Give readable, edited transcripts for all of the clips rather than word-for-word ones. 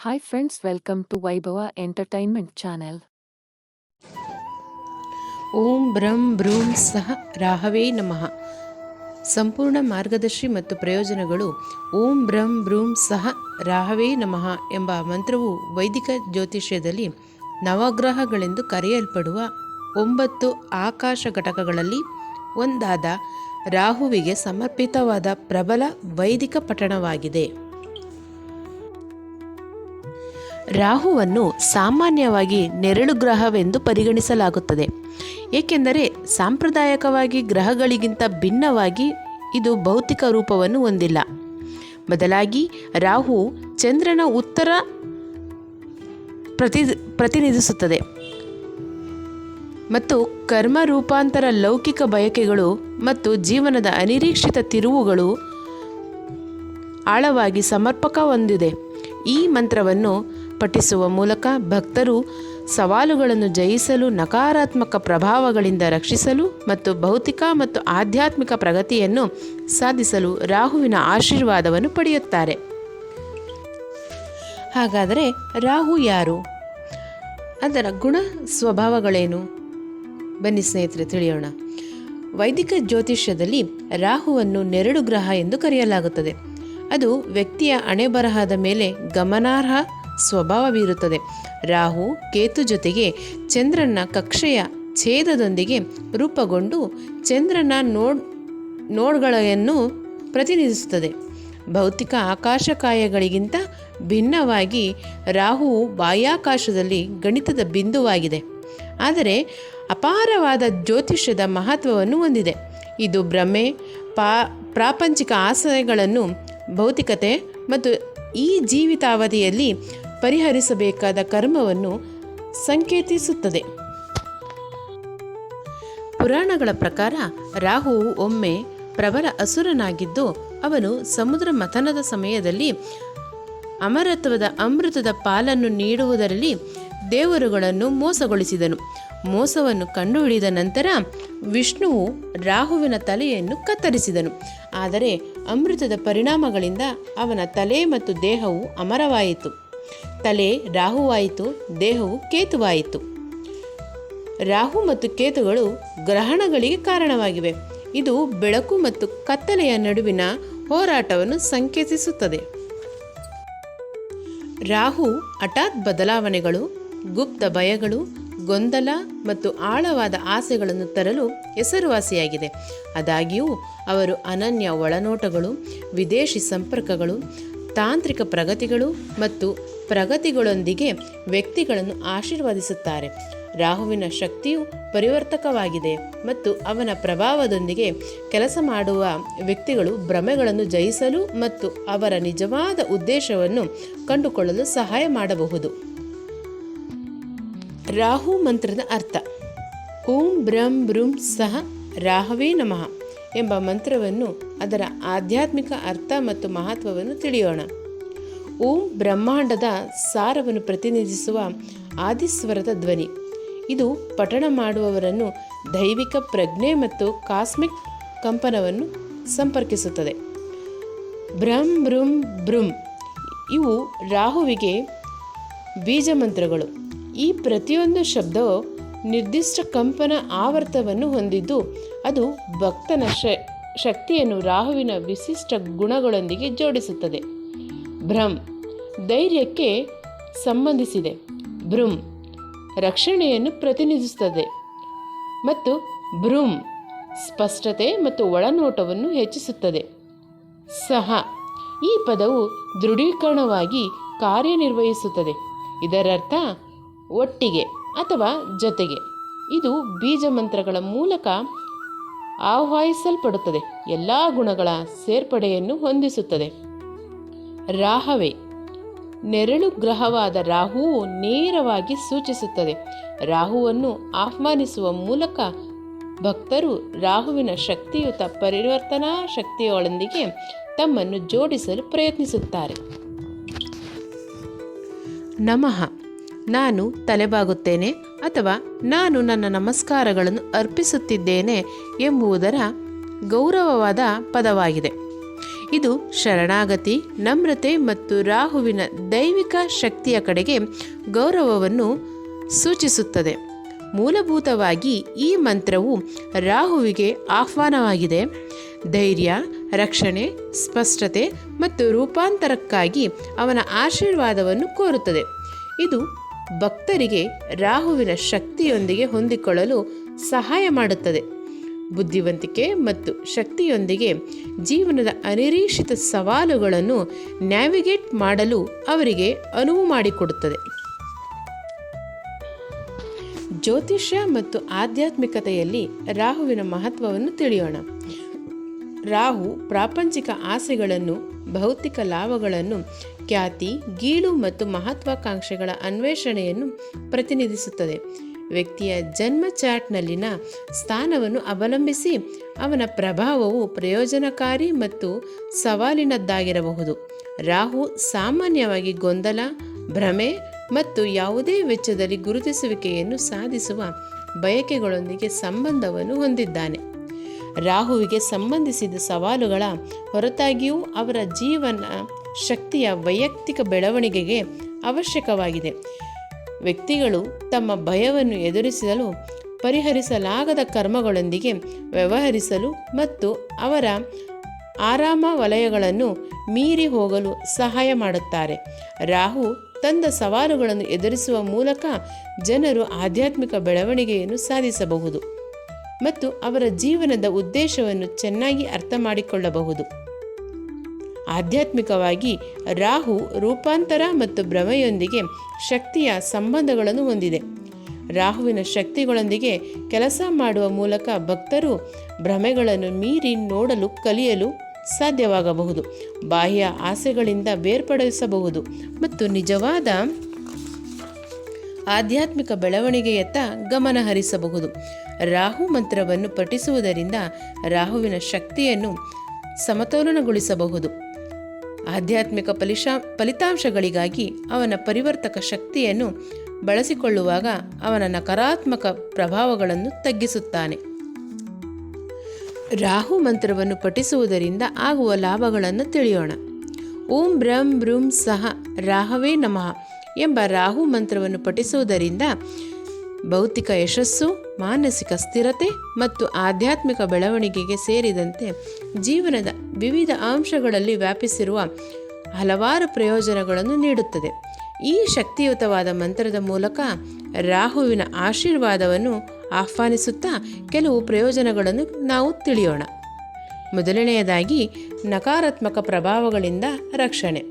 Hi friends, welcome to Vaibhava Entertainment Channel. ಓಂ ಬ್ರಂ ಬ್ರೂಂ ಸಹ ರಾಹವೇ ನಮಃ. ಸಂಪೂರ್ಣ ಮಾರ್ಗದರ್ಶಿ ಮತ್ತು ಪ್ರಯೋಜನಗಳು. ಓಂ ಬ್ರಂ ಬ್ರೂಂ ಸಹ ರಾಹವೇ ನಮಃ ಎಂಬ ಮಂತ್ರವು ವೈದಿಕ ಜ್ಯೋತಿಷ್ಯದಲ್ಲಿ ನವಗ್ರಹಗಳೆಂದು ಕರೆಯಲ್ಪಡುವ 9 ಆಕಾಶ ಘಟಕಗಳಲ್ಲಿ ಒಂದಾದ ರಾಹುವಿಗೆ ಸಮರ್ಪಿತವಾದ ಪ್ರಬಲ ವೈದಿಕ ಪಠಣವಾಗಿದೆ. ರಾಹುವನ್ನು ಸಾಮಾನ್ಯವಾಗಿ ನೆರಳು ಗ್ರಹವೆಂದು ಪರಿಗಣಿಸಲಾಗುತ್ತದೆ, ಏಕೆಂದರೆ ಸಾಂಪ್ರದಾಯಿಕವಾಗಿ ಗ್ರಹಗಳಿಗಿಂತ ಭಿನ್ನವಾಗಿ ಇದು ಭೌತಿಕ ರೂಪವನ್ನು ಹೊಂದಿಲ್ಲ. ಬದಲಾಗಿ ರಾಹು ಚಂದ್ರನ ಉತ್ತರ ಪ್ರತಿನಿಧಿಸುತ್ತದೆ ಮತ್ತು ಕರ್ಮ ರೂಪಾಂತರ, ಲೌಕಿಕ ಬಯಕೆಗಳು ಮತ್ತು ಜೀವನದ ಅನಿರೀಕ್ಷಿತ ತಿರುವುಗಳು ಆಳವಾಗಿ ಸಮರ್ಪಕ ಹೊಂದಿದೆ. ಈ ಮಂತ್ರವನ್ನು ಪಠಿಸುವ ಮೂಲಕ ಭಕ್ತರು ಸವಾಲುಗಳನ್ನು ಜಯಿಸಲು, ನಕಾರಾತ್ಮಕ ಪ್ರಭಾವಗಳಿಂದ ರಕ್ಷಿಸಲು ಮತ್ತು ಭೌತಿಕ ಮತ್ತು ಆಧ್ಯಾತ್ಮಿಕ ಪ್ರಗತಿಯನ್ನು ಸಾಧಿಸಲು ರಾಹುವಿನ ಆಶೀರ್ವಾದವನ್ನು ಪಡೆಯುತ್ತಾರೆ. ಹಾಗಾದರೆ ರಾಹು ಯಾರು? ಅದರ ಗುಣ ಸ್ವಭಾವಗಳೇನು? ಬನ್ನಿ ಸ್ನೇಹಿತರೆ, ತಿಳಿಯೋಣ. ವೈದಿಕ ಜ್ಯೋತಿಷ್ಯದಲ್ಲಿ ರಾಹುವನ್ನು ನೆರಳು ಗ್ರಹ ಎಂದು ಕರೆಯಲಾಗುತ್ತದೆ. ಅದು ವ್ಯಕ್ತಿಯ ಹಣೆಬರಹದ ಮೇಲೆ ಗಮನಾರ್ಹ ಸ್ವಭಾವ ಬೀರುತ್ತದೆ. ರಾಹು ಕೇತು ಜೊತೆಗೆ ಚಂದ್ರನ ಕಕ್ಷೆಯ ಛೇದದೊಂದಿಗೆ ರೂಪುಗೊಂಡು ಚಂದ್ರನ ನೋಡ್ಗಳನ್ನು ಪ್ರತಿನಿಧಿಸುತ್ತದೆ. ಭೌತಿಕ ಆಕಾಶಕಾಯಗಳಿಗಿಂತ ಭಿನ್ನವಾಗಿ ರಾಹುವು ಬಾಹ್ಯಾಕಾಶದಲ್ಲಿ ಗಣಿತದ ಬಿಂದುವಾಗಿದೆ, ಆದರೆ ಅಪಾರವಾದ ಜ್ಯೋತಿಷ್ಯದ ಮಹತ್ವವನ್ನು ಹೊಂದಿದೆ. ಇದು ಭ್ರಮೆ, ಪ್ರಾಪಂಚಿಕ ಆಸೆಗಳನ್ನು, ಭೌತಿಕತೆ ಮತ್ತು ಈ ಜೀವಿತಾವಧಿಯಲ್ಲಿ ಪರಿಹರಿಸಬೇಕಾದ ಕರ್ಮವನ್ನು ಸಂಕೇತಿಸುತ್ತದೆ. ಪುರಾಣಗಳ ಪ್ರಕಾರ ರಾಹುವು ಒಮ್ಮೆ ಪ್ರಬಲ ಅಸುರನಾಗಿದ್ದು, ಅವನು ಸಮುದ್ರ ಮಥನದ ಸಮಯದಲ್ಲಿ ಅಮೃತದ ಪಾಲನ್ನು ನೀಡುವುದರಲ್ಲಿ ದೇವರುಗಳನ್ನು ಮೋಸಗೊಳಿಸಿದನು. ಮೋಸವನ್ನು ಕಂಡುಹಿಡಿದ ನಂತರ ವಿಷ್ಣುವು ರಾಹುವಿನ ತಲೆಯನ್ನು ಕತ್ತರಿಸಿದನು. ಆದರೆ ಅಮೃತದ ಪರಿಣಾಮಗಳಿಂದ ಅವನ ತಲೆ ಮತ್ತು ದೇಹವು ಅಮರವಾಯಿತು. ತಲೆ ರಾಹುವಾಯಿತು, ದೇಹವು ಕೇತುವಾಯಿತು. ರಾಹು ಮತ್ತು ಕೇತುಗಳು ಗ್ರಹಣಗಳಿಗೆ ಕಾರಣವಾಗಿವೆ. ಇದು ಬೆಳಕು ಮತ್ತು ಕತ್ತಲೆಯ ನಡುವಿನ ಹೋರಾಟವನ್ನು ಸಂಕೇತಿಸುತ್ತದೆ. ರಾಹು ಹಠಾತ್ ಬದಲಾವಣೆಗಳು, ಗುಪ್ತ ಭಯಗಳು, ಗೊಂದಲ ಮತ್ತು ಆಳವಾದ ಆಸೆಗಳನ್ನು ತರಲು ಹೆಸರುವಾಸಿಯಾಗಿದೆ. ಆದಾಗ್ಯೂ ಅವರು ಅನನ್ಯ ಒಳನೋಟಗಳು, ವಿದೇಶಿ ಸಂಪರ್ಕಗಳು, ತಾಂತ್ರಿಕ ಪ್ರಗತಿಗಳು ಮತ್ತು ಪ್ರಗತಿಗಳೊಂದಿಗೆ ವ್ಯಕ್ತಿಗಳನ್ನು ಆಶೀರ್ವದಿಸುತ್ತಾರೆ. ರಾಹುವಿನ ಶಕ್ತಿಯು ಪರಿವರ್ತಕವಾಗಿದೆ ಮತ್ತು ಅವನ ಪ್ರಭಾವದೊಂದಿಗೆ ಕೆಲಸ ಮಾಡುವ ವ್ಯಕ್ತಿಗಳು ಭ್ರಮೆಗಳನ್ನು ಜಯಿಸಲು ಮತ್ತು ಅವರ ನಿಜವಾದ ಉದ್ದೇಶವನ್ನು ಕಂಡುಕೊಳ್ಳಲು ಸಹಾಯ ಮಾಡಬಹುದು. ರಾಹು ಮಂತ್ರದ ಅರ್ಥ. ಓಂ ಬ್ರಂ ಬ್ರೂಂ ಸಹ ರಾಹವೇ ನಮಃ ಎಂಬ ಮಂತ್ರವನ್ನು, ಅದರ ಆಧ್ಯಾತ್ಮಿಕ ಅರ್ಥ ಮತ್ತು ಮಹತ್ವವನ್ನು ತಿಳಿಯೋಣ. ಓಂ ಬ್ರಹ್ಮಾಂಡದ ಸಾರವನ್ನು ಪ್ರತಿನಿಧಿಸುವ ಆದಿಸ್ವರದ ಧ್ವನಿ. ಇದು ಪಠಣ ಮಾಡುವವರನ್ನು ದೈವಿಕ ಪ್ರಜ್ಞೆ ಮತ್ತು ಕಾಸ್ಮಿಕ್ ಕಂಪನವನ್ನು ಸಂಪರ್ಕಿಸುತ್ತದೆ. ಬ್ರಂ ಬ್ರೂಂ ಬ್ರೂಂ ಇವು ರಾಹುವಿಗೆ ಬೀಜ ಮಂತ್ರಗಳು. ಈ ಪ್ರತಿಯೊಂದು ಶಬ್ದವು ನಿರ್ದಿಷ್ಟ ಕಂಪನ ಆವರ್ತವನ್ನು ಹೊಂದಿದ್ದು, ಅದು ಭಕ್ತನ ಶಕ್ತಿಯನ್ನು ರಾಹುವಿನ ವಿಶಿಷ್ಟ ಗುಣಗಳೊಂದಿಗೆ ಜೋಡಿಸುತ್ತದೆ. ಭ್ರಂ ಧೈರ್ಯಕ್ಕೆ ಸಂಬಂಧಿಸಿದೆ. ಬ್ರೂಂ ರಕ್ಷಣೆಯನ್ನು ಪ್ರತಿನಿಧಿಸುತ್ತದೆ ಮತ್ತು ಬ್ರೂಂ ಸ್ಪಷ್ಟತೆ ಮತ್ತು ಒಳನೋಟವನ್ನು ಹೆಚ್ಚಿಸುತ್ತದೆ. ಸಹ ಈ ಪದವು ದೃಢೀಕರಣವಾಗಿ ಕಾರ್ಯನಿರ್ವಹಿಸುತ್ತದೆ. ಇದರರ್ಥ ಒಟ್ಟಿಗೆ ಅಥವಾ ಜೊತೆಗೆ. ಇದು ಬೀಜ ಮಂತ್ರಗಳ ಮೂಲಕ ಆಹ್ವಾನಿಸಲ್ಪಡುತ್ತದೆ, ಎಲ್ಲ ಗುಣಗಳ ಸೇರ್ಪಡೆಯನ್ನು ಹೊಂದಿಸುತ್ತದೆ. ರಾಹವೇ ನೆರಳು ಗ್ರಹವಾದ ರಾಹುವು ನೇರವಾಗಿ ಸೂಚಿಸುತ್ತದೆ. ರಾಹುವನ್ನು ಆಹ್ವಾನಿಸುವ ಮೂಲಕ ಭಕ್ತರು ರಾಹುವಿನ ಶಕ್ತಿಯುತ ಪರಿವರ್ತನಾ ಶಕ್ತಿಯೊಂದಿಗೆ ತಮ್ಮನ್ನು ಜೋಡಿಸಲು ಪ್ರಯತ್ನಿಸುತ್ತಾರೆ. ನಮಃ ನಾನು ತಲೆಬಾಗುತ್ತೇನೆ ಅಥವಾ ನಾನು ನನ್ನ ನಮಸ್ಕಾರಗಳನ್ನು ಅರ್ಪಿಸುತ್ತಿದ್ದೇನೆ ಎಂಬುದರ ಗೌರವವಾದ ಪದವಾಗಿದೆ. ಇದು ಶರಣಾಗತಿ, ನಮ್ರತೆ ಮತ್ತು ರಾಹುವಿನ ದೈವಿಕ ಶಕ್ತಿಯ ಕಡೆಗೆ ಗೌರವವನ್ನು ಸೂಚಿಸುತ್ತದೆ. ಮೂಲಭೂತವಾಗಿ ಈ ಮಂತ್ರವು ರಾಹುವಿಗೆ ಆಹ್ವಾನವಾಗಿದೆ. ಧೈರ್ಯ, ರಕ್ಷಣೆ, ಸ್ಪಷ್ಟತೆ ಮತ್ತು ರೂಪಾಂತರಕ್ಕಾಗಿ ಅವನ ಆಶೀರ್ವಾದವನ್ನು ಕೋರುತ್ತದೆ. ಇದು ಭಕ್ತರಿಗೆ ರಾಹುವಿನ ಶಕ್ತಿಯೊಂದಿಗೆ ಹೊಂದಿಕೊಳ್ಳಲು ಸಹಾಯ ಮಾಡುತ್ತದೆ. ಬುದ್ಧಿವಂತಿಕೆ ಮತ್ತು ಶಕ್ತಿಯೊಂದಿಗೆ ಜೀವನದ ಅನಿರೀಕ್ಷಿತ ಸವಾಲುಗಳನ್ನು ನ್ಯಾವಿಗೇಟ್ ಮಾಡಲು ಅವರಿಗೆ ಅನುವು ಮಾಡಿಕೊಡುತ್ತದೆ. ಜ್ಯೋತಿಷ್ಯ ಮತ್ತು ಆಧ್ಯಾತ್ಮಿಕತೆಯಲ್ಲಿ ರಾಹುವಿನ ಮಹತ್ವವನ್ನು ತಿಳಿಯೋಣ. ರಾಹು ಪ್ರಾಪಂಚಿಕ ಆಸೆಗಳನ್ನು, ಭೌತಿಕ ಲಾಭಗಳನ್ನು, ಖ್ಯಾತಿ, ಗೀಳು ಮತ್ತು ಮಹತ್ವಾಕಾಂಕ್ಷೆಗಳ ಅನ್ವೇಷಣೆಯನ್ನು ಪ್ರತಿನಿಧಿಸುತ್ತದೆ. ವ್ಯಕ್ತಿಯ ಜನ್ಮ ಚಾರ್ಟ್ನಲ್ಲಿನ ಸ್ಥಾನವನ್ನು ಅವಲಂಬಿಸಿ ಅವನ ಪ್ರಭಾವವು ಪ್ರಯೋಜನಕಾರಿ ಮತ್ತು ಸವಾಲಿನದ್ದಾಗಿರಬಹುದು. ರಾಹು ಸಾಮಾನ್ಯವಾಗಿ ಗೊಂದಲ, ಭ್ರಮೆ ಮತ್ತು ಯಾವುದೇ ವೆಚ್ಚದಲ್ಲಿ ಗುರುತಿಸುವಿಕೆಯನ್ನು ಸಾಧಿಸುವ ಬಯಕೆಗಳೊಂದಿಗೆ ಸಂಬಂಧವನ್ನು ಹೊಂದಿದ್ದಾನೆ. ರಾಹುವಿಗೆ ಸಂಬಂಧಿಸಿದ ಸವಾಲುಗಳ ಹೊರತಾಗಿಯೂ ಅವರ ಜೀವನ ಶಕ್ತಿಯ ವೈಯಕ್ತಿಕ ಬೆಳವಣಿಗೆಗೆ ಅವಶ್ಯಕವಾಗಿದೆ. ವ್ಯಕ್ತಿಗಳು ತಮ್ಮ ಭಯವನ್ನು ಎದುರಿಸಲು, ಪರಿಹರಿಸಲಾಗದ ಕರ್ಮಗಳೊಂದಿಗೆ ವ್ಯವಹರಿಸಲು ಮತ್ತು ಅವರ ಆರಾಮ ವಲಯಗಳನ್ನು ಮೀರಿ ಹೋಗಲು ಸಹಾಯ ಮಾಡುತ್ತಾರೆ. ರಾಹು ತಂದ ಸವಾಲುಗಳನ್ನು ಎದುರಿಸುವ ಮೂಲಕ ಜನರು ಆಧ್ಯಾತ್ಮಿಕ ಬೆಳವಣಿಗೆಯನ್ನು ಸಾಧಿಸಬಹುದು ಮತ್ತು ಅವರ ಜೀವನದ ಉದ್ದೇಶವನ್ನು ಚೆನ್ನಾಗಿ ಅರ್ಥ ಮಾಡಿಕೊಳ್ಳಬಹುದು. ಆಧ್ಯಾತ್ಮಿಕವಾಗಿ ರಾಹು ರೂಪಾಂತರ ಮತ್ತು ಭ್ರಮೆಯೊಂದಿಗೆ ಶಕ್ತಿಯ ಸಂಬಂಧಗಳನ್ನು ಹೊಂದಿದೆ. ರಾಹುವಿನ ಶಕ್ತಿಗಳೊಂದಿಗೆ ಕೆಲಸ ಮಾಡುವ ಮೂಲಕ ಭಕ್ತರು ಭ್ರಮೆಗಳನ್ನು ಮೀರಿ ನೋಡಲು ಕಲಿಯಲು ಸಾಧ್ಯವಾಗಬಹುದು, ಬಾಹ್ಯ ಆಸೆಗಳಿಂದ ಬೇರ್ಪಡಿಸಬಹುದು ಮತ್ತು ನಿಜವಾದ ಆಧ್ಯಾತ್ಮಿಕ ಬೆಳವಣಿಗೆಯತ್ತ ಗಮನ ಹರಿಸಬಹುದು. ರಾಹು ಮಂತ್ರವನ್ನು ಪಠಿಸುವುದರಿಂದ ರಾಹುವಿನ ಶಕ್ತಿಯನ್ನು ಸಮತೋಲನಗೊಳಿಸಬಹುದು. ಆಧ್ಯಾತ್ಮಿಕ ಫಲಿತಾಂಶಗಳಿಗಾಗಿ ಅವನ ಪರಿವರ್ತಕ ಶಕ್ತಿಯನ್ನು ಬಳಸಿಕೊಳ್ಳುವಾಗ ಅವನ ನಕಾರಾತ್ಮಕ ಪ್ರಭಾವಗಳನ್ನು ತಗ್ಗಿಸುತ್ತಾನೆ. ರಾಹು ಮಂತ್ರವನ್ನು ಪಠಿಸುವುದರಿಂದ ಆಗುವ ಲಾಭಗಳನ್ನು ತಿಳಿಯೋಣ. ಓಂ ಬ್ರಂ ಬೃಂ ಸಹ ರಾಹವೇ ನಮಃ ಎಂಬ ರಾಹು ಮಂತ್ರವನ್ನು ಪಠಿಸುವುದರಿಂದ ಭೌತಿಕ ಯಶಸ್ಸು, ಮಾನಸಿಕ ಸ್ಥಿರತೆ ಮತ್ತು ಆಧ್ಯಾತ್ಮಿಕ ಬೆಳವಣಿಗೆಗೆ ಸೇರಿದಂತೆ ಜೀವನದ ವಿವಿಧ ಅಂಶಗಳಲ್ಲಿ ವ್ಯಾಪಿಸಿರುವ ಹಲವಾರು ಪ್ರಯೋಜನಗಳನ್ನು ನೀಡುತ್ತದೆ. ಈ ಶಕ್ತಿಯುತವಾದ ಮಂತ್ರದ ಮೂಲಕ ರಾಹುವಿನ ಆಶೀರ್ವಾದವನ್ನು ಆಹ್ವಾನಿಸುತ್ತಾ ಕೆಲವು ಪ್ರಯೋಜನಗಳನ್ನು ನಾವು ತಿಳಿಯೋಣ. ಮೊದಲನೆಯದಾಗಿ, ನಕಾರಾತ್ಮಕ ಪ್ರಭಾವಗಳಿಂದ ರಕ್ಷಣೆ.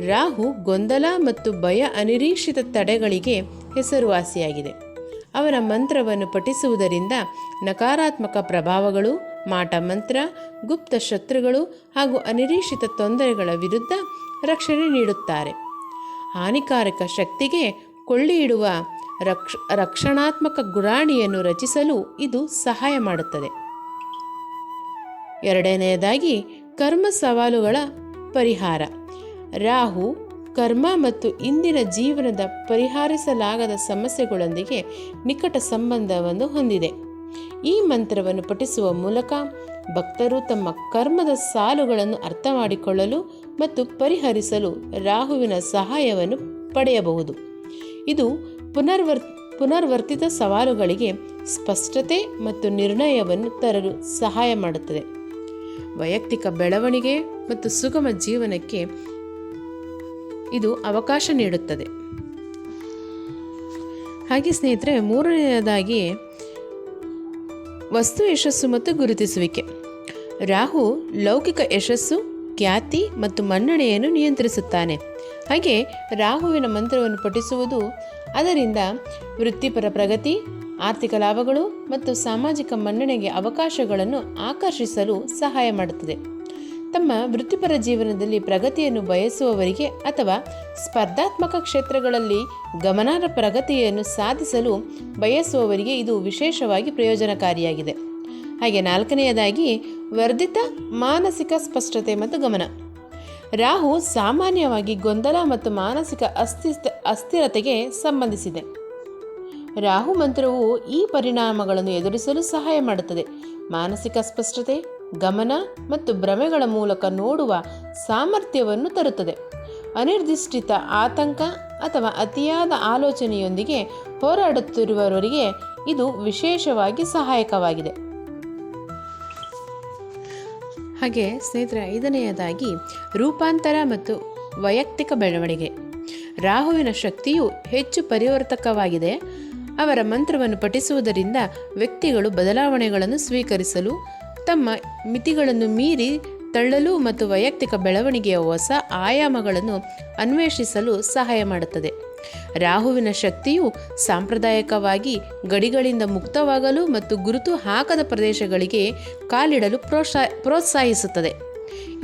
ರಾಹು ಗೊಂದಲ ಮತ್ತು ಭಯ, ಅನಿರೀಕ್ಷಿತ ತಡೆಗಳಿಗೆ ಹೆಸರುವಾಸಿಯಾಗಿದೆ. ಅವನ ಮಂತ್ರವನ್ನು ಪಠಿಸುವುದರಿಂದ ನಕಾರಾತ್ಮಕ ಪ್ರಭಾವಗಳು, ಮಾಟ ಮಂತ್ರ, ಗುಪ್ತ ಶತ್ರುಗಳು ಹಾಗೂ ಅನಿರೀಕ್ಷಿತ ತೊಂದರೆಗಳ ವಿರುದ್ಧ ರಕ್ಷಣೆ ನೀಡುತ್ತಾರೆ. ಹಾನಿಕಾರಕ ಶಕ್ತಿಗೆ ಕೊಳ್ಳಿಯಿಡುವ ರಕ್ಷಣಾತ್ಮಕ ಗುರಾಣಿಯನ್ನು ರಚಿಸಲು ಇದು ಸಹಾಯ ಮಾಡುತ್ತದೆ. ಎರಡನೆಯದಾಗಿ, ಕರ್ಮ ಸವಾಲುಗಳ ಪರಿಹಾರ. ರಾಹು ಕರ್ಮ ಮತ್ತು ಇಂದಿನ ಜೀವನದ ಪರಿಹರಿಸಲಾಗದ ಸಮಸ್ಯೆಗಳೊಂದಿಗೆ ನಿಕಟ ಸಂಬಂಧವನ್ನು ಹೊಂದಿದೆ. ಈ ಮಂತ್ರವನ್ನು ಪಠಿಸುವ ಮೂಲಕ ಭಕ್ತರು ತಮ್ಮ ಕರ್ಮದ ಸಾಲುಗಳನ್ನು ಅರ್ಥ ಮಾಡಿಕೊಳ್ಳಲು ಮತ್ತು ಪರಿಹರಿಸಲು ರಾಹುವಿನ ಸಹಾಯವನ್ನು ಪಡೆಯಬಹುದು. ಇದು ಪುನರ್ವರ್ತಿತ ಸವಾಲುಗಳಿಗೆ ಸ್ಪಷ್ಟತೆ ಮತ್ತು ನಿರ್ಣಯವನ್ನು ತರಲು ಸಹಾಯ ಮಾಡುತ್ತದೆ. ವೈಯಕ್ತಿಕ ಬೆಳವಣಿಗೆ ಮತ್ತು ಸುಗಮ ಜೀವನಕ್ಕೆ ಇದು ಅವಕಾಶ ನೀಡುತ್ತದೆ. ಹಾಗೆ ಸ್ನೇಹಿತರೆ, ಮೂರನೆಯದಾಗಿ ವಸ್ತು ಯಶಸ್ಸು ಮತ್ತು ಗುರುತಿಸುವಿಕೆ. ರಾಹು ಲೌಕಿಕ ಯಶಸ್ಸು, ಖ್ಯಾತಿ ಮತ್ತು ಮನ್ನಣೆಯನ್ನು ನಿಯಂತ್ರಿಸುತ್ತಾನೆ. ಹಾಗೆ ರಾಹುವಿನ ಮಂತ್ರವನ್ನು ಪಠಿಸುವುದು ಅದರಿಂದ ವೃತ್ತಿಪರ ಪ್ರಗತಿ, ಆರ್ಥಿಕ ಲಾಭಗಳು ಮತ್ತು ಸಾಮಾಜಿಕ ಮನ್ನಣೆಗೆ ಅವಕಾಶಗಳನ್ನು ಆಕರ್ಷಿಸಲು ಸಹಾಯ ಮಾಡುತ್ತದೆ. ತಮ್ಮ ವೃತ್ತಿಪರ ಜೀವನದಲ್ಲಿ ಪ್ರಗತಿಯನ್ನು ಬಯಸುವವರಿಗೆ ಅಥವಾ ಸ್ಪರ್ಧಾತ್ಮಕ ಕ್ಷೇತ್ರಗಳಲ್ಲಿ ಗಮನಾರ್ಹ ಪ್ರಗತಿಯನ್ನು ಸಾಧಿಸಲು ಬಯಸುವವರಿಗೆ ಇದು ವಿಶೇಷವಾಗಿ ಪ್ರಯೋಜನಕಾರಿಯಾಗಿದೆ. ಹಾಗೆ ನಾಲ್ಕನೆಯದಾಗಿ, ವರ್ಧಿತ ಮಾನಸಿಕ ಸ್ಪಷ್ಟತೆ ಮತ್ತು ಗಮನ. ರಾಹು ಸಾಮಾನ್ಯವಾಗಿ ಗೊಂದಲ ಮತ್ತು ಮಾನಸಿಕ ಅಸ್ಥಿರತೆಗೆ ಸಂಬಂಧಿಸಿದೆ. ರಾಹು ಮಂತ್ರವು ಈ ಪರಿಣಾಮಗಳನ್ನು ಎದುರಿಸಲು ಸಹಾಯ ಮಾಡುತ್ತದೆ. ಮಾನಸಿಕ ಸ್ಪಷ್ಟತೆ ಗಮನ ಮತ್ತು ಭ್ರಮೆಗಳ ಮೂಲಕ ನೋಡುವ ಸಾಮರ್ಥ್ಯವನ್ನು ತರುತ್ತದೆ. ಅನಿರ್ದಿಷ್ಟ ಆತಂಕ ಅಥವಾ ಅತಿಯಾದ ಆಲೋಚನೆಯೊಂದಿಗೆ ಹೋರಾಡುತ್ತಿರುವವರಿಗೆ ಇದು ವಿಶೇಷವಾಗಿ ಸಹಾಯಕವಾಗಿದೆ. ಹಾಗೆ ಸ್ನೇಹಿತರೆ, 5ನೆಯದಾಗಿ ರೂಪಾಂತರ ಮತ್ತು ವೈಯಕ್ತಿಕ ಬೆಳವಣಿಗೆ. ರಾಹುವಿನ ಶಕ್ತಿಯು ಹೆಚ್ಚು ಪರಿವರ್ತಕವಾಗಿದೆ. ಅವರ ಮಂತ್ರವನ್ನು ಪಠಿಸುವುದರಿಂದ ವ್ಯಕ್ತಿಗಳು ಬದಲಾವಣೆಗಳನ್ನು ಸ್ವೀಕರಿಸಲು, ತಮ್ಮ ಮಿತಿಗಳನ್ನು ಮೀರಿ ತಳ್ಳಲು ಮತ್ತು ವೈಯಕ್ತಿಕ ಬೆಳವಣಿಗೆಯ ಹೊಸ ಆಯಾಮಗಳನ್ನು ಅನ್ವೇಷಿಸಲು ಸಹಾಯ ಮಾಡುತ್ತದೆ. ರಾಹುವಿನ ಶಕ್ತಿಯು ಸಾಂಪ್ರದಾಯಿಕವಾಗಿ ಗಡಿಗಳಿಂದ ಮುಕ್ತವಾಗಲು ಮತ್ತು ಗುರುತು ಹಾಕದ ಪ್ರದೇಶಗಳಿಗೆ ಕಾಲಿಡಲು ಪ್ರೋತ್ಸಾಹಿಸುತ್ತದೆ.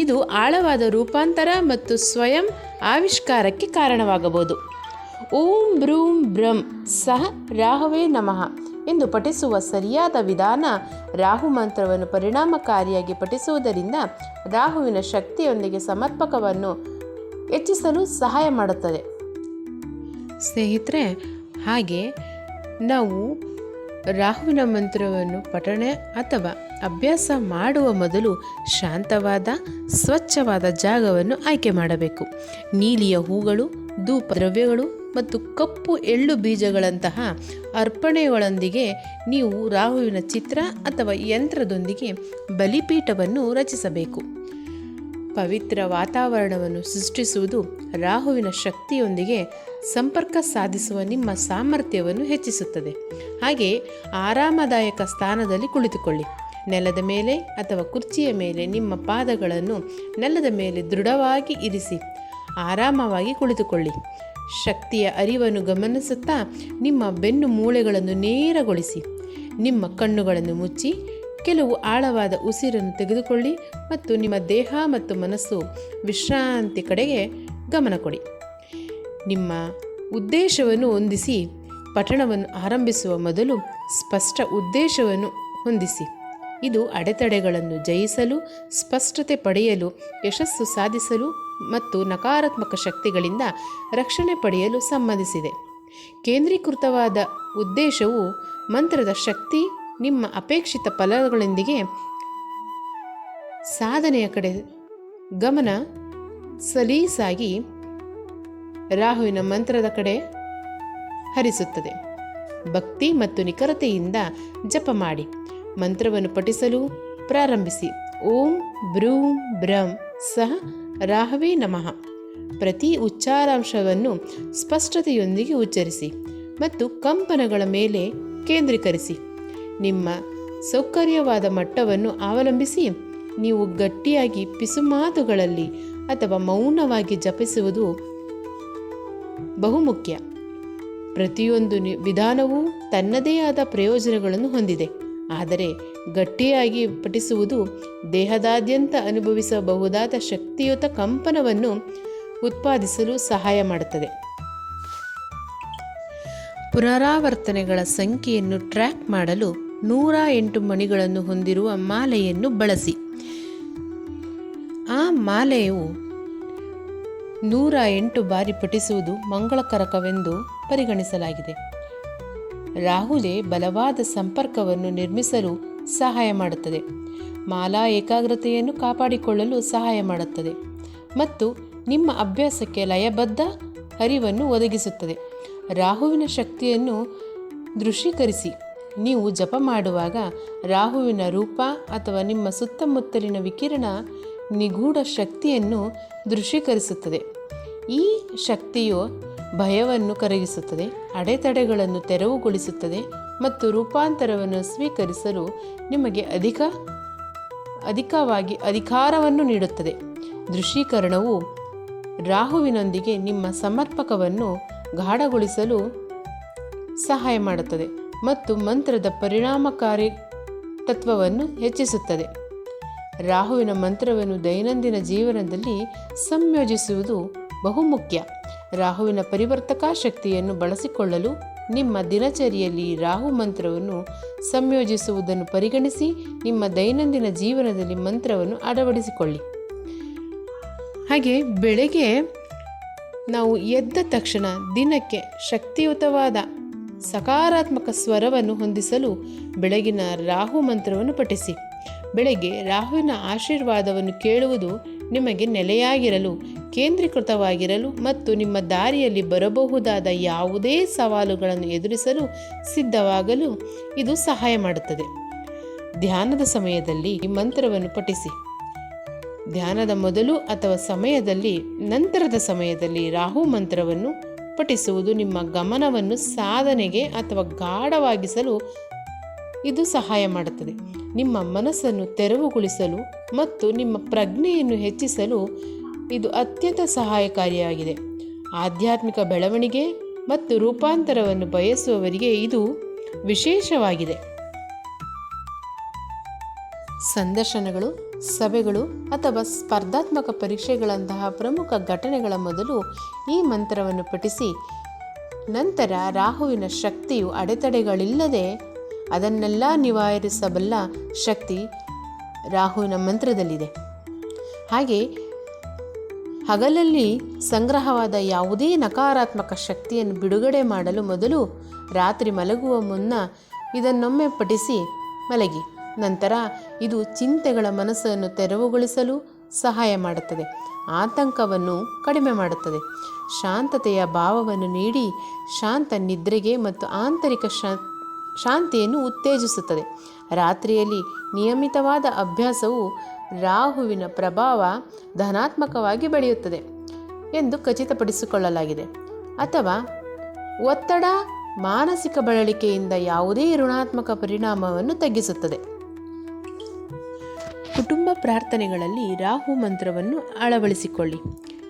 ಇದು ಆಳವಾದ ರೂಪಾಂತರ ಮತ್ತು ಸ್ವಯಂ ಆವಿಷ್ಕಾರಕ್ಕೆ ಕಾರಣವಾಗಬಹುದು. ಓಂ ಬ್ರೂಂ ಬ್ರಂ ಸಹ ರಾಹುವೇ ನಮಃ ಎಂದು ಪಠಿಸುವ ಸರಿಯಾದ ವಿಧಾನ ರಾಹು ಮಂತ್ರವನ್ನು ಪರಿಣಾಮಕಾರಿಯಾಗಿ ಪಠಿಸುವುದರಿಂದ ರಾಹುವಿನ ಶಕ್ತಿಯೊಂದಿಗೆ ಸಮರ್ಪಕವನ್ನು ಹೆಚ್ಚಿಸಲು ಸಹಾಯ ಮಾಡುತ್ತದೆ. ಸ್ನೇಹಿತರೆ, ಹಾಗೆ ನಾವು ರಾಹುವಿನ ಮಂತ್ರವನ್ನು ಪಠಣೆ ಅಥವಾ ಅಭ್ಯಾಸ ಮಾಡುವ ಮೊದಲು ಶಾಂತವಾದ ಸ್ವಚ್ಛವಾದ ಜಾಗವನ್ನು ಆಯ್ಕೆ ಮಾಡಬೇಕು. ನೀಲಿಯ ಹೂಗಳು, ಧೂಪ ದ್ರವ್ಯಗಳು ಮತ್ತು ಕಪ್ಪು ಎಳ್ಳು ಬೀಜಗಳಂತಹ ಅರ್ಪಣೆಗಳೊಂದಿಗೆ ನೀವು ರಾಹುವಿನ ಚಿತ್ರ ಅಥವಾ ಯಂತ್ರದೊಂದಿಗೆ ಬಲಿಪೀಠವನ್ನು ರಚಿಸಬೇಕು. ಪವಿತ್ರ ವಾತಾವರಣವನ್ನು ಸೃಷ್ಟಿಸುವುದು ರಾಹುವಿನ ಶಕ್ತಿಯೊಂದಿಗೆ ಸಂಪರ್ಕ ಸಾಧಿಸುವ ನಿಮ್ಮ ಸಾಮರ್ಥ್ಯವನ್ನು ಹೆಚ್ಚಿಸುತ್ತದೆ. ಹಾಗೆ ಆರಾಮದಾಯಕ ಸ್ಥಾನದಲ್ಲಿ ಕುಳಿತುಕೊಳ್ಳಿ. ನೆಲದ ಮೇಲೆ ಅಥವಾ ಕುರ್ಚಿಯ ಮೇಲೆ ನಿಮ್ಮ ಪಾದಗಳನ್ನು ನೆಲದ ಮೇಲೆ ದೃಢವಾಗಿ ಇರಿಸಿ ಆರಾಮವಾಗಿ ಕುಳಿತುಕೊಳ್ಳಿ. ಶಕ್ತಿಯ ಅರಿವನ್ನು ಗಮನಿಸುತ್ತಾ ನಿಮ್ಮ ಬೆನ್ನು ಮೂಳೆಗಳನ್ನು ನೇರಗೊಳಿಸಿ. ನಿಮ್ಮ ಕಣ್ಣುಗಳನ್ನು ಮುಚ್ಚಿ ಕೆಲವು ಆಳವಾದ ಉಸಿರನ್ನು ತೆಗೆದುಕೊಳ್ಳಿ ಮತ್ತು ನಿಮ್ಮ ದೇಹ ಮತ್ತು ಮನಸ್ಸು ವಿಶ್ರಾಂತಿ ಕಡೆಗೆ ಗಮನ ಕೊಡಿ. ನಿಮ್ಮ ಉದ್ದೇಶವನ್ನು ಹೊಂದಿಸಿ. ಪಠಣವನ್ನು ಆರಂಭಿಸುವ ಮೊದಲು ಸ್ಪಷ್ಟ ಉದ್ದೇಶವನ್ನು ಹೊಂದಿಸಿ. ಇದು ಅಡೆತಡೆಗಳನ್ನು ಜಯಿಸಲು, ಸ್ಪಷ್ಟತೆ ಪಡೆಯಲು, ಯಶಸ್ಸು ಸಾಧಿಸಲು ಮತ್ತು ನಕಾರಾತ್ಮಕ ಶಕ್ತಿಗಳಿಂದ ರಕ್ಷಣೆ ಪಡೆಯಲು ಸಂಬಂಧಿಸಿದೆ. ಕೇಂದ್ರೀಕೃತವಾದ ಉದ್ದೇಶವು ಮಂತ್ರದ ಶಕ್ತಿ ನಿಮ್ಮ ಅಪೇಕ್ಷಿತ ಫಲಗಳೊಂದಿಗೆ ಸಾಧನೆಯ ಕಡೆ ಗಮನ ಸಲೀಸಾಗಿ ರಾಹುವಿನ ಮಂತ್ರದ ಕಡೆ ಹರಿಸುತ್ತದೆ. ಭಕ್ತಿ ಮತ್ತು ನಿಖರತೆಯಿಂದ ಜಪ ಮಾಡಿ. ಮಂತ್ರವನ್ನು ಪಠಿಸಲು ಪ್ರಾರಂಭಿಸಿ. ಓಂ ಬ್ರೂಂ ಬ್ರಂ ಸಹ ರಾಹುವೇ ನಮಃ. ಪ್ರತಿ ಉಚ್ಚಾರಾಂಶವನ್ನು ಸ್ಪಷ್ಟತೆಯೊಂದಿಗೆ ಉಚ್ಚರಿಸಿ ಮತ್ತು ಕಂಪನಗಳ ಮೇಲೆ ಕೇಂದ್ರೀಕರಿಸಿ. ನಿಮ್ಮ ಸೌಕರ್ಯವಾದ ಮಟ್ಟವನ್ನು ಅವಲಂಬಿಸಿ ನೀವು ಗಟ್ಟಿಯಾಗಿ ಪಿಸುಮಾತುಗಳಲ್ಲಿ ಅಥವಾ ಮೌನವಾಗಿ ಜಪಿಸುವುದು ಬಹುಮುಖ್ಯ. ಪ್ರತಿಯೊಂದು ವಿಧಾನವೂ ತನ್ನದೇ ಆದ ಪ್ರಯೋಜನಗಳನ್ನು ಹೊಂದಿದೆ. ಆದರೆ ಗಟ್ಟಿಯಾಗಿ ಪಠಿಸುವುದು ದೇಹದಾದ್ಯಂತ ಅನುಭವಿಸಬಹುದಾದ ಶಕ್ತಿಯುತ ಕಂಪನವನ್ನು ಉತ್ಪಾದಿಸಲು ಸಹಾಯ ಮಾಡುತ್ತದೆ. ಪುನರಾವರ್ತನೆಗಳ ಸಂಖ್ಯೆಯನ್ನು ಟ್ರ್ಯಾಕ್ ಮಾಡಲು 108 ಮಣಿಗಳನ್ನು ಹೊಂದಿರುವ ಮಾಲೆಯನ್ನು ಬಳಸಿ. ಆ ಮಾಲೆಯು 108 ಬಾರಿ ಪಠಿಸುವುದು ಮಂಗಳಕರಕವೆಂದು ಪರಿಗಣಿಸಲಾಗಿದೆ. ರಾಹುಗೆ ಬಲವಾದ ಸಂಪರ್ಕವನ್ನು ನಿರ್ಮಿಸಲು ಸಹಾಯ ಮಾಡುತ್ತದೆ. ಮಾಲಾ ಏಕಾಗ್ರತೆಯನ್ನು ಕಾಪಾಡಿಕೊಳ್ಳಲು ಸಹಾಯ ಮಾಡುತ್ತದೆ ಮತ್ತು ನಿಮ್ಮ ಅಭ್ಯಾಸಕ್ಕೆ ಲಯಬದ್ಧ ಹರಿವನ್ನು ಒದಗಿಸುತ್ತದೆ. ರಾಹುವಿನ ಶಕ್ತಿಯನ್ನು ದೃಶ್ಯೀಕರಿಸಿ. ನೀವು ಜಪ ಮಾಡುವಾಗ ರಾಹುವಿನ ರೂಪ ಅಥವಾ ನಿಮ್ಮ ಸುತ್ತಮುತ್ತಲಿನ ವಿಕಿರಣ ನಿಗೂಢ ಶಕ್ತಿಯನ್ನು ದೃಶ್ಯೀಕರಿಸುತ್ತದೆ. ಈ ಶಕ್ತಿಯು ಭಯವನ್ನು ಕರಗಿಸುತ್ತದೆ, ಅಡೆತಡೆಗಳನ್ನು ತೆರವುಗೊಳಿಸುತ್ತದೆ ಮತ್ತು ರೂಪಾಂತರವನ್ನು ಸ್ವೀಕರಿಸಲು ನಿಮಗೆ ಅಧಿಕವಾಗಿ ಅಧಿಕಾರವನ್ನು ನೀಡುತ್ತದೆ. ದೃಶ್ಯೀಕರಣವು ರಾಹುವಿನೊಂದಿಗೆ ನಿಮ್ಮ ಸಮರ್ಪಕವನ್ನು ಗಾಢಗೊಳಿಸಲು ಸಹಾಯ ಮಾಡುತ್ತದೆ ಮತ್ತು ಮಂತ್ರದ ಪರಿಣಾಮಕಾರಿ ತತ್ವವನ್ನು ಹೆಚ್ಚಿಸುತ್ತದೆ. ರಾಹುವಿನ ಮಂತ್ರವನ್ನು ದೈನಂದಿನ ಜೀವನದಲ್ಲಿ ಸಂಯೋಜಿಸುವುದು ಬಹುಮುಖ್ಯ. ರಾಹುವಿನ ಪರಿವರ್ತಕ ಶಕ್ತಿಯನ್ನು ಬಳಸಿಕೊಳ್ಳಲು ನಿಮ್ಮ ದಿನಚರಿಯಲ್ಲಿ ರಾಹು ಮಂತ್ರವನ್ನು ಸಂಯೋಜಿಸುವುದನ್ನು ಪರಿಗಣಿಸಿ ನಿಮ್ಮ ದೈನಂದಿನ ಜೀವನದಲ್ಲಿ ಮಂತ್ರವನ್ನು ಅಳವಡಿಸಿಕೊಳ್ಳಿ. ಹಾಗೆ ಬೆಳಗ್ಗೆ ನಾವು ಎದ್ದ ತಕ್ಷಣ ದಿನಕ್ಕೆ ಶಕ್ತಿಯುತವಾದ ಸಕಾರಾತ್ಮಕ ಸ್ವರವನ್ನು ಹೊಂದಿಸಲು ಬೆಳಗಿನ ರಾಹು ಮಂತ್ರವನ್ನು ಪಠಿಸಿ. ಬೆಳಗ್ಗೆ ರಾಹುವಿನ ಆಶೀರ್ವಾದವನ್ನು ಕೇಳುವುದು ನಿಮಗೆ ನೆಲೆಯಾಗಿರಲು, ಕೇಂದ್ರೀಕೃತವಾಗಿರಲು ಮತ್ತು ನಿಮ್ಮ ದಾರಿಯಲ್ಲಿ ಬರಬಹುದಾದ ಯಾವುದೇ ಸವಾಲುಗಳನ್ನು ಎದುರಿಸಲು ಸಿದ್ಧವಾಗಲು ಇದು ಸಹಾಯ ಮಾಡುತ್ತದೆ. ಧ್ಯಾನದ ಸಮಯದಲ್ಲಿ ಈ ಮಂತ್ರವನ್ನು ಪಠಿಸಿ. ಧ್ಯಾನದ ಮೊದಲು ಅಥವಾ ಸಮಯದಲ್ಲಿ ನಂತರದ ಸಮಯದಲ್ಲಿ ರಾಹು ಮಂತ್ರವನ್ನು ಪಠಿಸುವುದು ನಿಮ್ಮ ಗಮನವನ್ನು ಸಾಧನೆಗೆ ಅಥವಾ ಗಾಢವಾಗಿಸಲು ಇದು ಸಹಾಯ ಮಾಡುತ್ತದೆ. ನಿಮ್ಮ ಮನಸ್ಸನ್ನು ತೆರವುಗೊಳಿಸಲು ಮತ್ತು ನಿಮ್ಮ ಪ್ರಜ್ಞೆಯನ್ನು ಹೆಚ್ಚಿಸಲು ಇದು ಅತ್ಯಂತ ಸಹಾಯಕಾರಿಯಾಗಿದೆ. ಆಧ್ಯಾತ್ಮಿಕ ಬೆಳವಣಿಗೆ ಮತ್ತು ರೂಪಾಂತರವನ್ನು ಬಯಸುವವರಿಗೆ ಇದು ವಿಶೇಷವಾಗಿದೆ. ಸಂದರ್ಶನಗಳು, ಸಭೆಗಳು ಅಥವಾ ಸ್ಪರ್ಧಾತ್ಮಕ ಪರೀಕ್ಷೆಗಳಂತಹ ಪ್ರಮುಖ ಘಟನೆಗಳ ಮೊದಲು ಈ ಮಂತ್ರವನ್ನು ಪಠಿಸಿ. ನಂತರ ರಾಹುವಿನ ಶಕ್ತಿಯು ಅಡೆತಡೆಗಳಿಲ್ಲದೆ ಅದನ್ನೆಲ್ಲ ನಿವಾರಿಸಬಲ್ಲ ಶಕ್ತಿ ರಾಹುವಿನ ಮಂತ್ರದಲ್ಲಿದೆ. ಹಾಗೆ ಹಗಲಲ್ಲಿ ಸಂಗ್ರಹವಾದ ಯಾವುದೇ ನಕಾರಾತ್ಮಕ ಶಕ್ತಿಯನ್ನು ಬಿಡುಗಡೆ ಮಾಡಲು ಮೊದಲು ರಾತ್ರಿ ಮಲಗುವ ಮುನ್ನ ಇದನ್ನೊಮ್ಮೆ ಪಠಿಸಿ ಮಲಗಿ. ನಂತರ ಇದು ಚಿಂತೆಗಳ ಮನಸ್ಸನ್ನು ತೆರವುಗೊಳಿಸಲು ಸಹಾಯ ಮಾಡುತ್ತದೆ, ಆತಂಕವನ್ನು ಕಡಿಮೆ ಮಾಡುತ್ತದೆ, ಶಾಂತತೆಯ ಭಾವವನ್ನು ನೀಡಿ ಶಾಂತ ನಿದ್ರೆಗೆ ಮತ್ತು ಆಂತರಿಕ ಶಾಂತಿಯನ್ನು ಉತ್ತೇಜಿಸುತ್ತದೆ. ರಾತ್ರಿಯಲ್ಲಿ ನಿಯಮಿತವಾದ ಅಭ್ಯಾಸವು ರಾಹುವಿನ ಪ್ರಭಾವ ಧನಾತ್ಮಕವಾಗಿ ಬೆಳೆಯುತ್ತದೆ ಎಂದು ಖಚಿತಪಡಿಸಿಕೊಳ್ಳಲಾಗಿದೆ. ಅಥವಾ ಒತ್ತಡ, ಮಾನಸಿಕ ಬಳಲಿಕೆಯಿಂದ ಯಾವುದೇ ಋಣಾತ್ಮಕ ಪರಿಣಾಮವನ್ನು ತಗ್ಗಿಸುತ್ತದೆ. ಕುಟುಂಬ ಪ್ರಾರ್ಥನೆಗಳಲ್ಲಿ ರಾಹು ಮಂತ್ರವನ್ನು ಅಳವಡಿಸಿಕೊಳ್ಳಿ.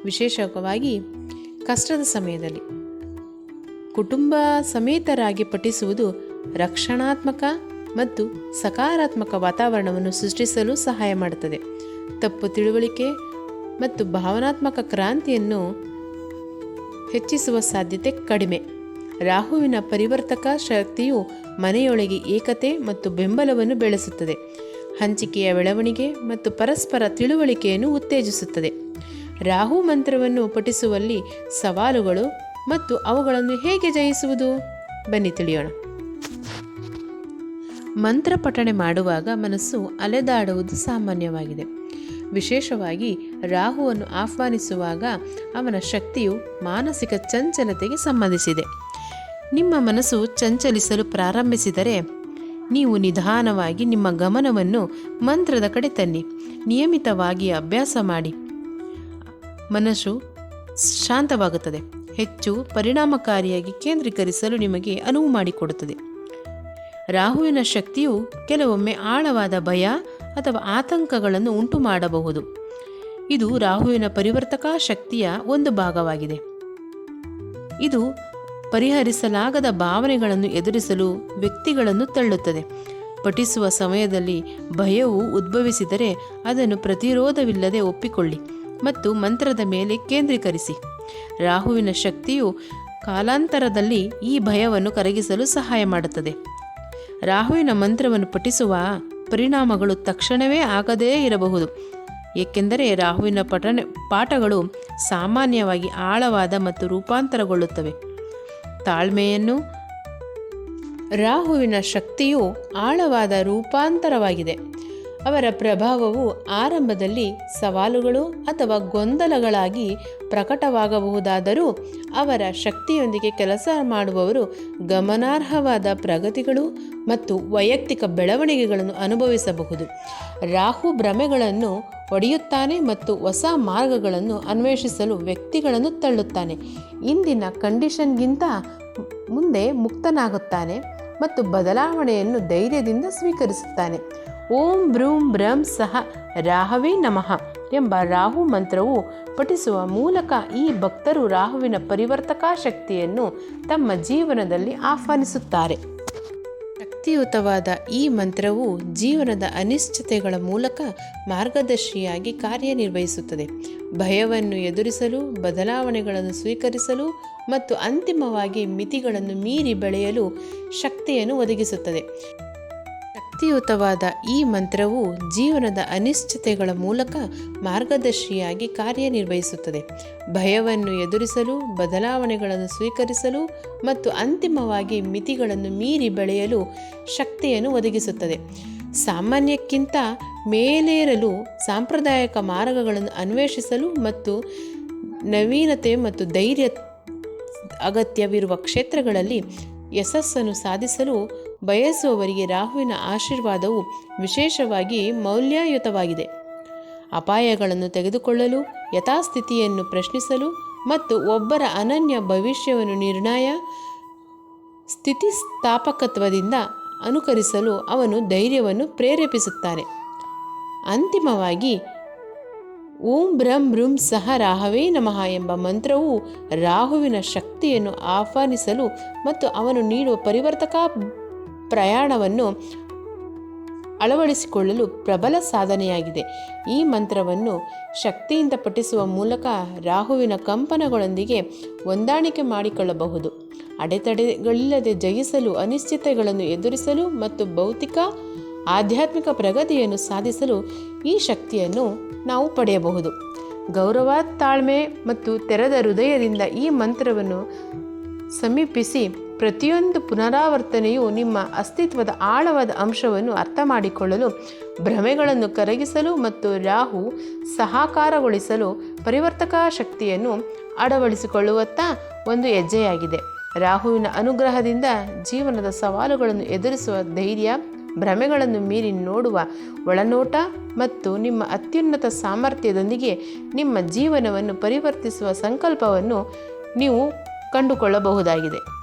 ವಿಶೇಷವಾಗಿ ಕಷ್ಟದ ಸಮಯದಲ್ಲಿ ಕುಟುಂಬ ಸಮೇತರಾಗಿ ಪಠಿಸುವುದು ರಕ್ಷಣಾತ್ಮಕ ಮತ್ತು ಸಕಾರಾತ್ಮಕ ವಾತಾವರಣವನ್ನು ಸೃಷ್ಟಿಸಲು ಸಹಾಯ ಮಾಡುತ್ತದೆ. ತಪ್ಪು ತಿಳುವಳಿಕೆ ಮತ್ತು ಭಾವನಾತ್ಮಕ ಕ್ರಾಂತಿಯನ್ನು ಹೆಚ್ಚಿಸುವ ಸಾಧ್ಯತೆ ಕಡಿಮೆ. ರಾಹುವಿನ ಪರಿವರ್ತಕ ಶಕ್ತಿಯು ಮನೆಯೊಳಗೆ ಏಕತೆ ಮತ್ತು ಬೆಂಬಲವನ್ನು ಬೆಳೆಸುತ್ತದೆ, ಹಂಚಿಕೆಯ ಬೆಳವಣಿಗೆ ಮತ್ತು ಪರಸ್ಪರ ತಿಳುವಳಿಕೆಯನ್ನು ಉತ್ತೇಜಿಸುತ್ತದೆ. ರಾಹು ಮಂತ್ರವನ್ನು ಪಠಿಸುವಲ್ಲಿ ಸವಾಲುಗಳು ಮತ್ತು ಅವುಗಳನ್ನು ಹೇಗೆ ಜಯಿಸುವುದು, ಬನ್ನಿ ತಿಳಿಯೋಣ. ಮಂತ್ರ ಪಠಣೆ ಮಾಡುವಾಗ ಮನಸ್ಸು ಅಲೆದಾಡುವುದು ಸಾಮಾನ್ಯವಾಗಿದೆ. ವಿಶೇಷವಾಗಿ ರಾಹುವನ್ನು ಆಹ್ವಾನಿಸುವಾಗ ಅವನ ಶಕ್ತಿಯು ಮಾನಸಿಕ ಚಂಚಲತೆಗೆ ಸಂಬಂಧಿಸಿದೆ. ನಿಮ್ಮ ಮನಸ್ಸು ಚಂಚಲಿಸಲು ಪ್ರಾರಂಭಿಸಿದರೆ ನೀವು ನಿಧಾನವಾಗಿ ನಿಮ್ಮ ಗಮನವನ್ನು ಮಂತ್ರದ ಕಡೆ ತನ್ನಿ. ನಿಯಮಿತವಾಗಿ ಅಭ್ಯಾಸ ಮಾಡಿ ಮನಸ್ಸು ಶಾಂತವಾಗುತ್ತದೆ, ಹೆಚ್ಚು ಪರಿಣಾಮಕಾರಿಯಾಗಿ ಕೇಂದ್ರೀಕರಿಸಲು ನಿಮಗೆ ಅನುವು ಮಾಡಿಕೊಡುತ್ತದೆ. ರಾಹುವಿನ ಶಕ್ತಿಯು ಕೆಲವೊಮ್ಮೆ ಆಳವಾದ ಭಯ ಅಥವಾ ಆತಂಕಗಳನ್ನು ಉಂಟು ಮಾಡಬಹುದು. ಇದು ರಾಹುವಿನ ಪರಿವರ್ತಕ ಶಕ್ತಿಯ ಒಂದು ಭಾಗವಾಗಿದೆ. ಇದು ಪರಿಹರಿಸಲಾಗದ ಭಾವನೆಗಳನ್ನು ಎದುರಿಸಲು ವ್ಯಕ್ತಿಗಳನ್ನು ತಳ್ಳುತ್ತದೆ. ಪಠಿಸುವ ಸಮಯದಲ್ಲಿ ಭಯವು ಉದ್ಭವಿಸಿದರೆ ಅದನ್ನು ಪ್ರತಿರೋಧವಿಲ್ಲದೆ ಒಪ್ಪಿಕೊಳ್ಳಿ ಮತ್ತು ಮಂತ್ರದ ಮೇಲೆ ಕೇಂದ್ರೀಕರಿಸಿ. ರಾಹುವಿನ ಶಕ್ತಿಯು ಕಾಲಾಂತರದಲ್ಲಿ ಈ ಭಯವನ್ನು ಕರಗಿಸಲು ಸಹಾಯ ಮಾಡುತ್ತದೆ. ರಾಹುವಿನ ಮಂತ್ರವನ್ನು ಪಠಿಸುವ ಪರಿಣಾಮಗಳು ತಕ್ಷಣವೇ ಆಗದೇ ಇರಬಹುದು, ಏಕೆಂದರೆ ರಾಹುವಿನ ಪಾಠಗಳು ಸಾಮಾನ್ಯವಾಗಿ ಆಳವಾದ ಮತ್ತು ರೂಪಾಂತರಗೊಳ್ಳುತ್ತವೆ. ತಾಳ್ಮೆಯನ್ನು ರಾಹುವಿನ ಶಕ್ತಿಯು ಆಳವಾದ ರೂಪಾಂತರವಾಗಿದೆ. ಅವರ ಪ್ರಭಾವವು ಆರಂಭದಲ್ಲಿ ಸವಾಲುಗಳು ಅಥವಾ ಗೊಂದಲಗಳಾಗಿ ಪ್ರಕಟವಾಗಬಹುದಾದರೂ ಅವರ ಶಕ್ತಿಯೊಂದಿಗೆ ಕೆಲಸ ಮಾಡುವವರು ಗಮನಾರ್ಹವಾದ ಪ್ರಗತಿಗಳು ಮತ್ತು ವೈಯಕ್ತಿಕ ಬೆಳವಣಿಗೆಗಳನ್ನು ಅನುಭವಿಸಬಹುದು. ರಾಹು ಭ್ರಮೆಗಳನ್ನು ಒಡೆಯುತ್ತಾನೆ ಮತ್ತು ಹೊಸ ಮಾರ್ಗಗಳನ್ನು ಅನ್ವೇಷಿಸಲು ವ್ಯಕ್ತಿಗಳನ್ನು ತಳ್ಳುತ್ತಾನೆ. ಇಂದಿನ ಕಂಡೀಷನ್ಗಿಂತ ಮುಂದೆ ಮುಕ್ತನಾಗುತ್ತಾನೆ ಮತ್ತು ಬದಲಾವಣೆಯನ್ನು ಧೈರ್ಯದಿಂದ ಸ್ವೀಕರಿಸುತ್ತಾನೆ. ಓಂ ಬ್ರೂಂ ಬ್ರಂ ಸಹ ರಾಹವೇ ನಮಃ ಎಂಬ ರಾಹು ಮಂತ್ರವು ಪಠಿಸುವ ಮೂಲಕ ಈ ಭಕ್ತರು ರಾಹುವಿನ ಪರಿವರ್ತಕ ಶಕ್ತಿಯನ್ನು ತಮ್ಮ ಜೀವನದಲ್ಲಿ ಆಹ್ವಾನಿಸುತ್ತಾರೆ. ಶಕ್ತಿಯುತವಾದ ಈ ಮಂತ್ರವು ಜೀವನದ ಅನಿಶ್ಚಿತತೆಗಳ ಮೂಲಕ ಮಾರ್ಗದರ್ಶಿಯಾಗಿ ಕಾರ್ಯನಿರ್ವಹಿಸುತ್ತದೆ. ಭಯವನ್ನು ಎದುರಿಸಲು, ಬದಲಾವಣೆಗಳನ್ನು ಸ್ವೀಕರಿಸಲು ಮತ್ತು ಅಂತಿಮವಾಗಿ ಮಿತಿಗಳನ್ನು ಮೀರಿ ಬೆಳೆಯಲು ಶಕ್ತಿಯನ್ನು ಒದಗಿಸುತ್ತದೆ. ಶಕ್ತಿಯುತವಾದ ಈ ಮಂತ್ರವು ಜೀವನದ ಅನಿಶ್ಚಿತತೆಗಳ ಮೂಲಕ ಮಾರ್ಗದರ್ಶಿಯಾಗಿ ಕಾರ್ಯನಿರ್ವಹಿಸುತ್ತದೆ. ಭಯವನ್ನು ಎದುರಿಸಲು, ಬದಲಾವಣೆಗಳನ್ನು ಸ್ವೀಕರಿಸಲು ಮತ್ತು ಅಂತಿಮವಾಗಿ ಮಿತಿಗಳನ್ನು ಮೀರಿ ಬೆಳೆಯಲು ಶಕ್ತಿಯನ್ನು ಒದಗಿಸುತ್ತದೆ. ಸಾಮಾನ್ಯಕ್ಕಿಂತ ಮೇಲೇರಲು ಸಾಂಪ್ರದಾಯಿಕ ಮಾರ್ಗಗಳನ್ನು ಅನ್ವೇಷಿಸಲು ಮತ್ತು ನವೀನತೆ ಮತ್ತು ಧೈರ್ಯ ಅಗತ್ಯವಿರುವ ಕ್ಷೇತ್ರಗಳಲ್ಲಿ ಯಶಸ್ಸನ್ನು ಸಾಧಿಸಲು ಬಯಸುವವರಿಗೆ ರಾಹುವಿನ ಆಶೀರ್ವಾದವು ವಿಶೇಷವಾಗಿ ಮೌಲ್ಯಯುತವಾಗಿದೆ. ಅಪಾಯಗಳನ್ನು ತೆಗೆದುಕೊಳ್ಳಲು, ಯಥಾಸ್ಥಿತಿಯನ್ನು ಪ್ರಶ್ನಿಸಲು ಮತ್ತು ಒಬ್ಬರ ಅನನ್ಯ ಭವಿಷ್ಯವನ್ನು ನಿರ್ಣಯ ಸ್ಥಿತಿಸ್ಥಾಪಕತ್ವದಿಂದ ಅನುಕರಿಸಲು ಅವನು ಧೈರ್ಯವನ್ನು ಪ್ರೇರೇಪಿಸುತ್ತಾನೆ. ಅಂತಿಮವಾಗಿ ಓಂ ಬ್ರಂ ಬೃಂ ಸಹ ರಾಹವೇ ನಮಃ ಎಂಬ ಮಂತ್ರವು ರಾಹುವಿನ ಶಕ್ತಿಯನ್ನು ಆಹ್ವಾನಿಸಲು ಮತ್ತು ಅವನು ನೀಡುವ ಪರಿವರ್ತಕ ಪ್ರಯಾಣವನ್ನು ಅಳವಡಿಸಿಕೊಳ್ಳಲು ಪ್ರಬಲ ಸಾಧನೆಯಾಗಿದೆ. ಈ ಮಂತ್ರವನ್ನು ಶಕ್ತಿಯಿಂದ ಪಠಿಸುವ ಮೂಲಕ ರಾಹುವಿನ ಕಂಪನಗಳೊಂದಿಗೆ ಹೊಂದಾಣಿಕೆ ಮಾಡಿಕೊಳ್ಳಬಹುದು. ಅಡೆತಡೆಗಳಿಲ್ಲದೆ ಜಯಿಸಲು, ಅನಿಶ್ಚಿತತೆಗಳನ್ನು ಎದುರಿಸಲು ಮತ್ತು ಭೌತಿಕ ಆಧ್ಯಾತ್ಮಿಕ ಪ್ರಗತಿಯನ್ನು ಸಾಧಿಸಲು ಈ ಶಕ್ತಿಯನ್ನು ನಾವು ಪಡೆಯಬಹುದು. ಗೌರವ, ತಾಳ್ಮೆ ಮತ್ತು ತೆರೆದ ಹೃದಯದಿಂದ ಈ ಮಂತ್ರವನ್ನು ಸಮೀಪಿಸಿ ಪ್ರತಿಯೊಂದು ಪುನರಾವರ್ತನೆಯು ನಿಮ್ಮ ಅಸ್ತಿತ್ವದ ಆಳವಾದ ಅಂಶವನ್ನು ಅರ್ಥ ಮಾಡಿಕೊಳ್ಳಲು, ಭ್ರಮೆಗಳನ್ನು ಕರಗಿಸಲು ಮತ್ತು ರಾಹು ಸಹಕಾರಗೊಳಿಸಲು ಪರಿವರ್ತಕ ಶಕ್ತಿಯನ್ನು ಅಳವಡಿಸಿಕೊಳ್ಳುವತ್ತ ಒಂದು ಹೆಜ್ಜೆಯಾಗಿದೆ. ರಾಹುವಿನ ಅನುಗ್ರಹದಿಂದ ಜೀವನದ ಸವಾಲುಗಳನ್ನು ಎದುರಿಸುವ ಧೈರ್ಯ, ಭ್ರಮೆಗಳನ್ನು ಮೀರಿ ನೋಡುವ ಒಳನೋಟ ಮತ್ತು ನಿಮ್ಮ ಅತ್ಯುನ್ನತ ಸಾಮರ್ಥ್ಯದೊಂದಿಗೆ ನಿಮ್ಮ ಜೀವನವನ್ನು ಪರಿವರ್ತಿಸುವ ಸಂಕಲ್ಪವನ್ನು ನೀವು ಕಂಡುಕೊಳ್ಳಬಹುದಾಗಿದೆ.